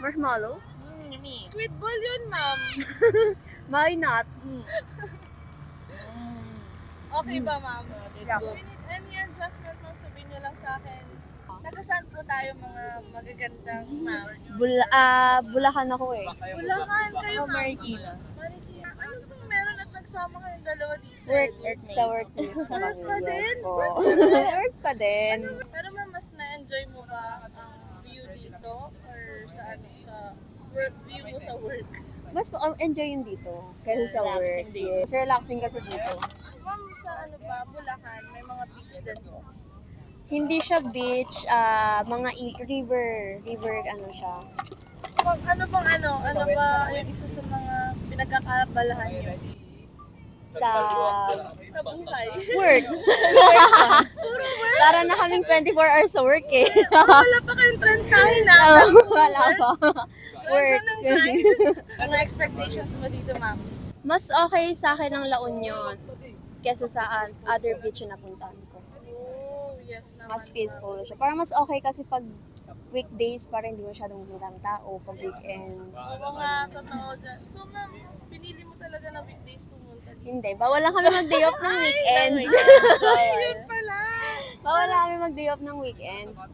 Marshmallow? Yummy. Squid ball yun, ma'am. Why not? Okay ba, ma'am? Yeah. If you need any adjustment, ma'am, sabihin nyo lang sa akin. Taga-saan po tayo mga magagandang ma'am? Bulacan ako eh. Bulacan kayo, Ako, ma'am. Marikina. Marikina. Ano pong meron at nagsama kayong dalawa dito? Sa work. Work pa din? Work pa din. Pero ma'am, mas na-enjoy mo ba ang view dito? Or sa ano, sa work, view mo sa work? Mas enjoy yung dito kaysa sa work. Relaxing din. Yes, relaxing kasi dito. Ma'am, sa ano ba, Bulacan, may mga beach din po. Hindi siya beach, mga river ano siya. Ma'am, ano ba yung isa sa mga pinagkakabalahan niyo Sa sa buhay? work. Para na kaming 24 hours sa work eh. Wala pa kayong trentahin na. Wala pa. Work. Ano expectations mo dito, ma'am? Mas okay sa akin ang La Union kesa sa other beach na napuntahan ko. Oh, yes naman. Mas peaceful siya. Parang mas okay kasi pag weekdays parang hindi masyadong maraming tao. Pag weekends. Oo nga, totoo dyan. So, ma'am, pinili mo talaga na weekdays pumunta dito. Hindi. Bawal lang kami mag-day off ng weekends. Yun pala. Bawal lang kami mag-day off ng weekends. Ma'am,